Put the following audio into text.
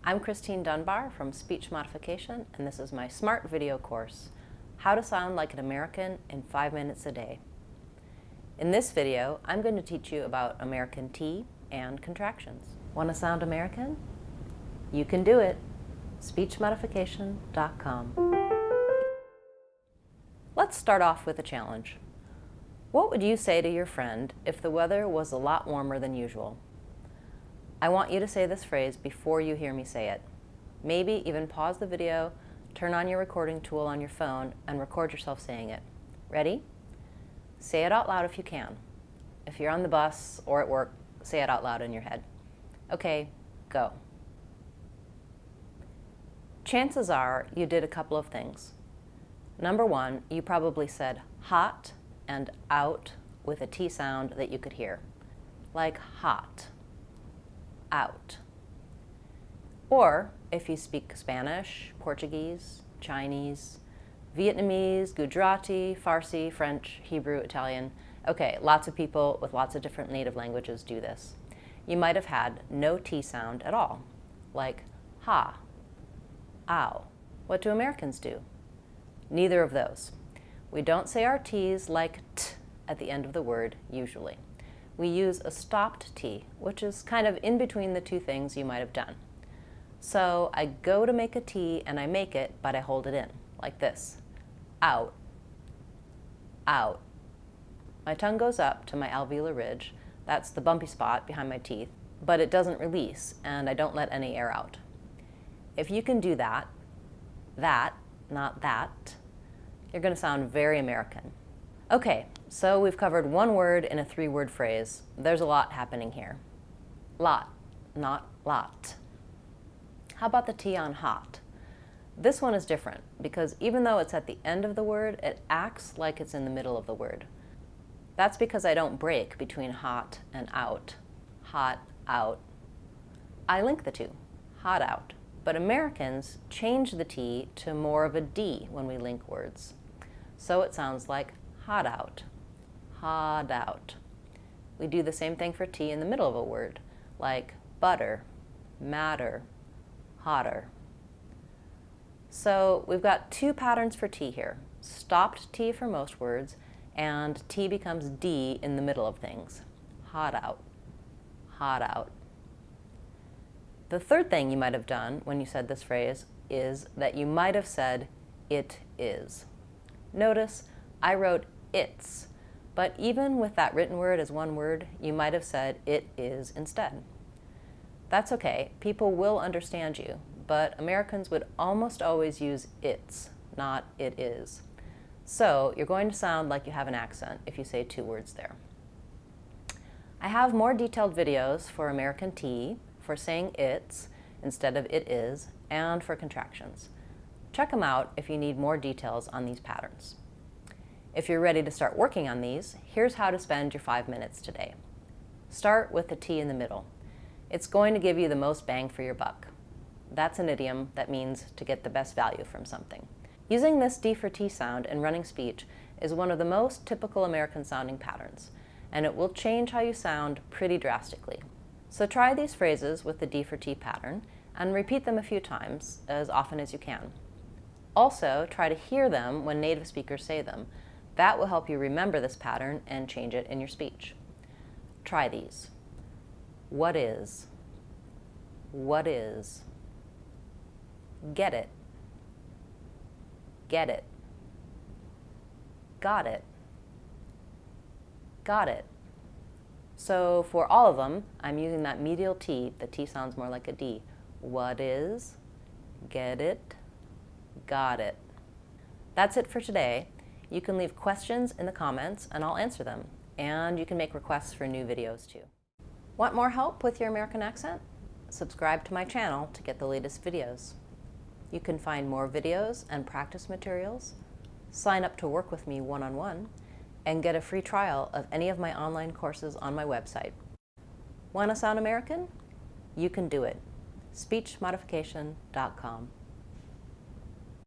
I'm Christine Dunbar from Speech Modification, and this is my smart video course, How to Sound Like an American in 5 minutes a day. In this video, I'm going to teach you about American T and contractions. Want to sound American? You can do it. SpeechModification.com. Let's start off with a challenge. What would you say to your friend if the weather was a lot warmer than usual? I want you to say this phrase before you hear me say it. Maybe even pause the video, turn on your recording tool on your phone, and record yourself saying it. Ready? Say it out loud if you can. If you're on the bus or at work, say it out loud in your head. Okay, go. Chances are you did a couple of things. Number one, you probably said hot and out with a T sound that you could hear, like hot. Out. Or if you speak Spanish, Portuguese, Chinese, Vietnamese, Gujarati, Farsi, French, Hebrew, Italian. Okay, lots of people with lots of different native languages do this. You might have had no T sound at all, like ha, ow. What do Americans do? Neither of those. We don't say our T's like t at the end of the word, usually. We use a stopped T, which is kind of in between the two things you might have done. So I go to make a T and I make it, but I hold it in, like this. Out, out. My tongue goes up to my alveolar ridge. That's the bumpy spot behind my teeth, but it doesn't release, and I don't let any air out. If you can do that, not that, you're going to sound very American. Okay, so we've covered one word in a 3-word phrase. There's a lot happening here. Lot, not lot. How about the T on hot? This one is different because even though it's at the end of the word, it acts like it's in the middle of the word. That's because I don't break between hot and out. Hot, out. I link the two, hot, out. But Americans change the T to more of a D when we link words. So it sounds like hot out, hot out. We do the same thing for T in the middle of a word, like butter, matter, hotter. So we've got 2 patterns for T here. Stopped T for most words, and T becomes D in the middle of things. Hot out, hot out. The third thing you might have done when you said this phrase is that you might have said, it is. Notice I wrote it's, but even with that written word as one word, you might have said it is instead. That's okay, people will understand you, but Americans would almost always use it's, not it is. So you're going to sound like you have an accent if you say 2 words there. I have more detailed videos for American T, for saying it's instead of it is, and for contractions. Check them out if you need more details on these patterns. If you're ready to start working on these, here's how to spend your 5 minutes today. Start with the T in the middle. It's going to give you the most bang for your buck. That's an idiom that means to get the best value from something. Using this D for T sound in running speech is one of the most typical American sounding patterns, and it will change how you sound pretty drastically. So try these phrases with the D for T pattern and repeat them a few times, as often as you can. Also, try to hear them when native speakers say them. That will help you remember this pattern and change it in your speech. Try these. What is? What is? Get it. Get it. Got it. Got it. So for all of them, I'm using that medial T. The T sounds more like a D. What is? Get it. Got it. That's it for today. You can leave questions in the comments and I'll answer them. And you can make requests for new videos too. Want more help with your American accent? Subscribe to my channel to get the latest videos. You can find more videos and practice materials, sign up to work with me one-on-one, and get a free trial of any of my online courses on my website. Want to sound American? You can do it. SpeechModification.com.